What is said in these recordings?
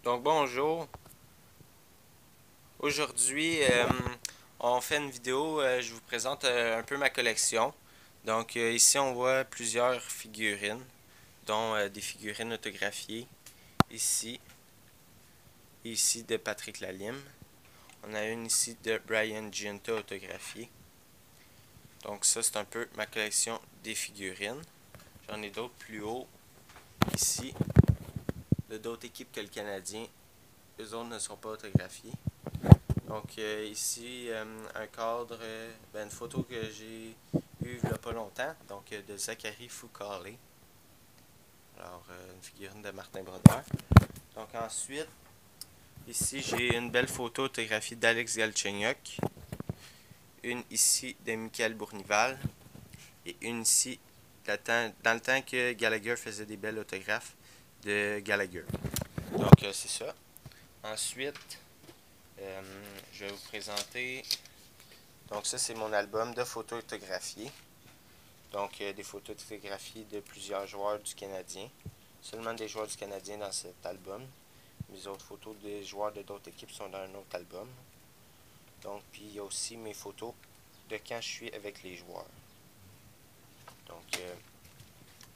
Donc bonjour, aujourd'hui on fait une vidéo, je vous présente un peu ma collection. Donc ici on voit plusieurs figurines, dont des figurines autographiées, ici, et ici de Patrick Lalime. On a une ici de Brian Giunta autographiée. Donc ça c'est un peu ma collection des figurines. J'en ai d'autres plus haut, ici, de d'autres équipes que le Canadien. Eux autres ne sont pas autographiés. Donc ici, un cadre, une photo que j'ai eue il n'y a pas longtemps, donc de Zachary Fucale. Alors, une figurine de Martin Brodeur. Donc ensuite, ici j'ai une belle photo autographiée d'Alex Galchenyuk. Une ici de Michael Bournival. Et une ici, dans le temps que Gallagher faisait des belles autographes de Gallagher. Donc c'est ça. Ensuite, je vais vous présenter. Donc ça c'est mon album de photos autographiées. Donc des photos autographiées de plusieurs joueurs du Canadien. Seulement des joueurs du Canadien dans cet album. Mes autres photos des joueurs de d'autres équipes sont dans un autre album. Donc puis il y a aussi mes photos de quand je suis avec les joueurs. Donc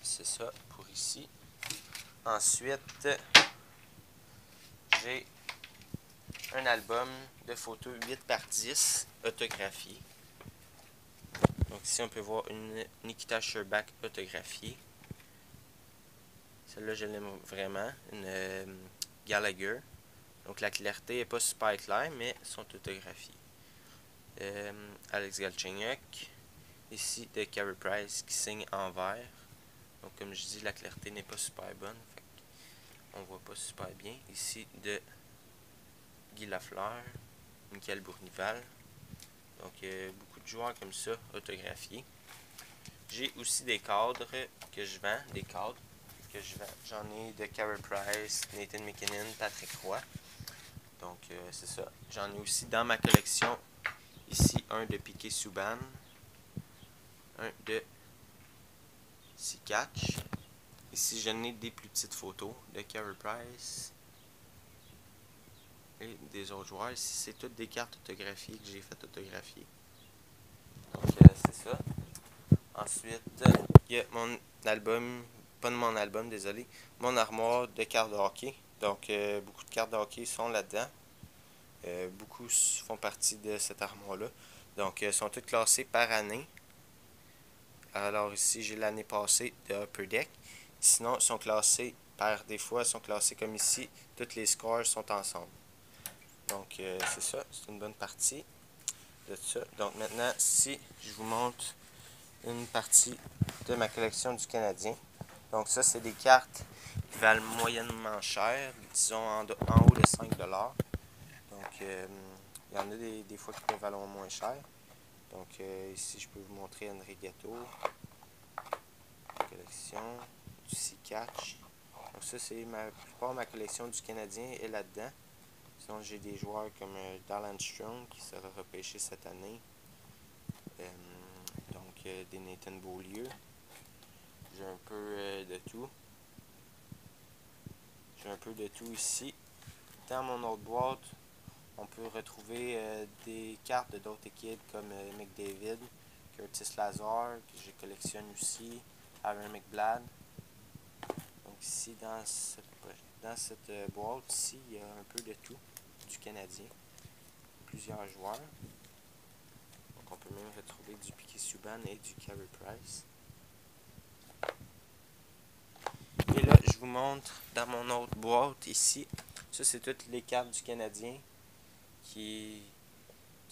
c'est ça pour ici. Ensuite, j'ai un album de photos 8 par 10 autographiées. Donc ici on peut voir une Nikita Sherbak autographiée. Celle-là je l'aime vraiment. Une Gallagher. Donc la clarté n'est pas super claire, mais sont autographiées. Alex Galchenyuk. Ici de Carey Price qui signe en vert. Donc comme je dis, la clarté n'est pas super bonne. On voit pas super bien. Ici de Guy Lafleur. Michael Bournival. Donc beaucoup de joueurs comme ça autographiés. J'ai aussi des cadres que je vends. J'en ai de Carey Price, Nathan McKinnon, Patrick Roy. Donc c'est ça. J'en ai aussi dans ma collection ici un de Piquet Subban, un de Sikatch. Ici j'en ai des plus petites photos de Carey Price et des autres joueurs. Ici c'est toutes des cartes autographiées que j'ai fait autographier. Donc c'est ça. Ensuite il y a mon album, pas de mon album, désolé, mon armoire de cartes de hockey. Donc beaucoup de cartes de hockey sont là-dedans. Beaucoup font partie de cette armoire-là. Donc, elles sont toutes classées par année. Alors ici, j'ai l'année passée de Upper Deck. Sinon, elles sont classées par des fois, elles sont classées comme ici. Toutes les scores sont ensemble. Donc, c'est ça. C'est une bonne partie de ça. Donc, maintenant, si je vous montre une partie de ma collection du Canadien. Donc, ça, c'est des cartes qui valent moyennement cher. Disons en haut de 5$. Donc, il y en a des fois qui peuvent valoir moins cher. Donc, ici, je peux vous montrer Henry Gatto, collection, du Sea-Catch. Donc, ça, c'est la plupart de ma collection du Canadien est là-dedans. Sinon, j'ai des joueurs comme Darlan Strong qui sera repêché cette année. Donc, des Nathan Beaulieu. J'ai un peu de tout. J'ai un peu de tout ici. Dans mon autre boîte, on peut retrouver des cartes de d'autres équipes comme McDavid, Curtis Lazar, que je collectionne aussi, Aaron McBlad. Donc ici, dans cette boîte, ici, il y a un peu de tout du Canadien. Plusieurs joueurs. Donc on peut même retrouver du Piquet Subban et du Carey Price. Et là, je vous montre dans mon autre boîte ici. Ça, c'est toutes les cartes du Canadien qui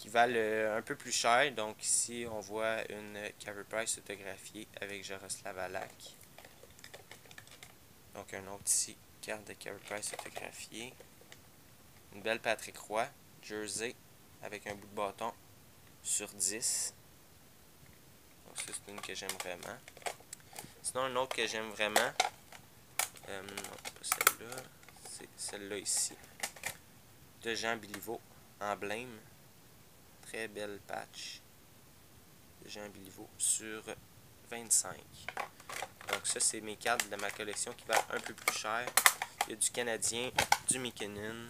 valent un peu plus cher. Donc ici, on voit une Carey Price autographiée avec Jaroslav Halak. Donc un autre ici, carte de Carey Price autographiée. Une belle Patrick Roy, jersey, avec un bout de bâton sur 10. Donc ça, c'est une que j'aime vraiment. Sinon, une autre que j'aime vraiment, non, pas celle-là, c'est celle-là ici, de Jean Béliveau, emblème. Très belle patch de Jean Béliveau sur 25. Donc ça, c'est mes cartes de ma collection qui valent un peu plus cher. Il y a du Canadien, du McKinnon,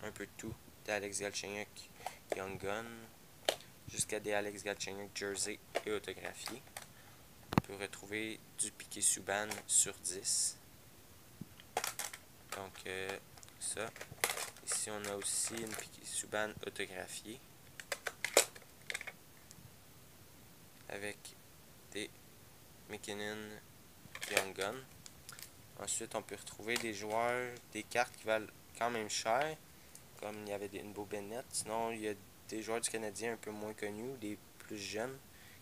un peu de tout, des Alex Galchenyuk Young Gun, jusqu'à des Alex Galchenyuk Jersey et autographiés. On peut retrouver du Piquet Subban sur 10. Donc ça. Ici on a aussi une Piquet Subban autographiée avec des McKinnon Young Gun. Ensuite on peut retrouver des joueurs, des cartes qui valent quand même cher, comme il y avait une Beau Bennett. Sinon il y a des joueurs du Canadien un peu moins connus, des plus jeunes,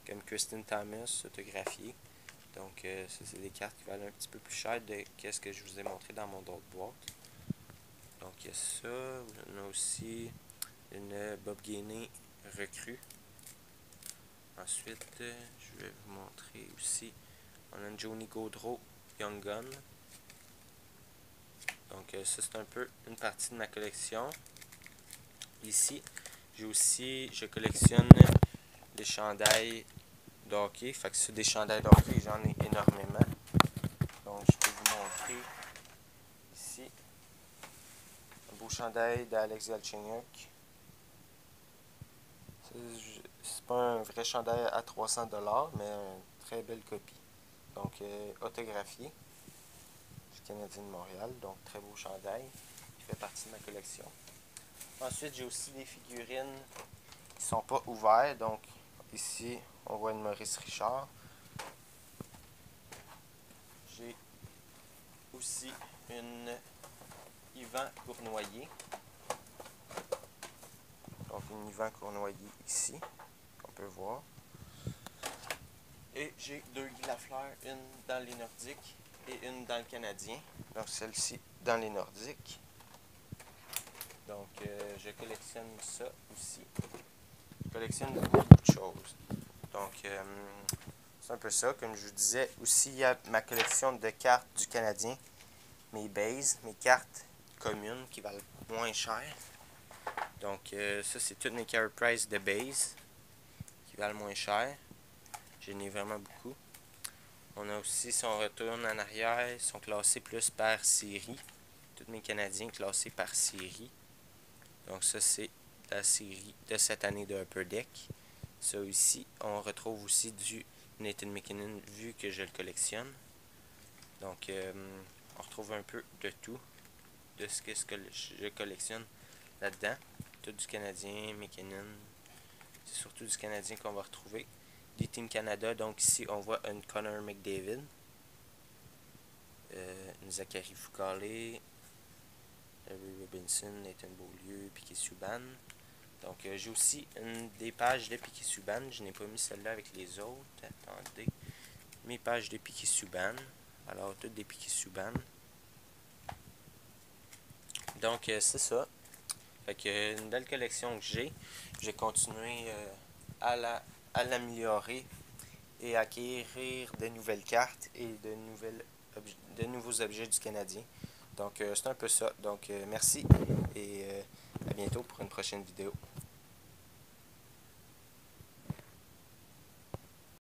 comme Kristen Thomas autographié. Donc ça c'est des cartes qui valent un petit peu plus cher que ce que je vous ai montré dans mon autre boîte. Donc il y a ça, on a aussi une Bob Gainey recrue. Ensuite, je vais vous montrer aussi, on a une Johnny Gaudreau Young Gun. Donc ça c'est un peu une partie de ma collection. Ici, je collectionne des chandails de hockey. Fait que des chandails de hockey, j'en ai énormément. Donc je peux vous montrer ici un beau chandail d'Alex Galchenyuk. C'est pas un vrai chandail à 300$, mais une très belle copie. Donc autographié du Canadien de Montréal. Donc très beau chandail qui fait partie de ma collection. Ensuite, j'ai aussi des figurines qui sont pas ouvertes. Donc ici, on voit une Maurice Richard. J'ai aussi une Yvan Cournoyer. Donc une Yvan Cournoyer ici, qu'on peut voir. Et j'ai deux Guy Lafleur, une dans les Nordiques et une dans le Canadien. Donc celle-ci dans les Nordiques. Donc je collectionne ça aussi. Je collectionne beaucoup de choses. Donc c'est un peu ça. Comme je vous disais, aussi il y a ma collection de cartes du Canadien. Mes bases, mes cartes communes qui valent moins cher. Donc ça c'est toutes mes Carey Price de base qui valent moins cher. J'en ai vraiment beaucoup. On a aussi, si on retourne en arrière, ils sont classés plus par série. Tous mes Canadiens classés par série. Donc ça c'est la série de cette année de Upper Deck. Ça ici, on retrouve aussi du Nathan McKinnon vu que je le collectionne. Donc on retrouve un peu de tout, de ce que je collectionne là-dedans. Tout du Canadien, McKinnon. C'est surtout du Canadien qu'on va retrouver. Des Team Canada, donc ici on voit un Connor McDavid, une Zachary Fucale, Larry Robinson, Nathan Beaulieu, Piquet Subban. Donc j'ai aussi des pages de Piquet Subban, je n'ai pas mis celle-là avec les autres, attendez. Mes pages de Piquet Subban, alors toutes des Piquet Subban. Donc c'est ça. Fait que une belle collection que j'ai. Je vais continuer à l'améliorer et acquérir de nouvelles cartes et de nouveaux objets du Canadien. Donc c'est un peu ça. Donc merci et à bientôt pour une prochaine vidéo.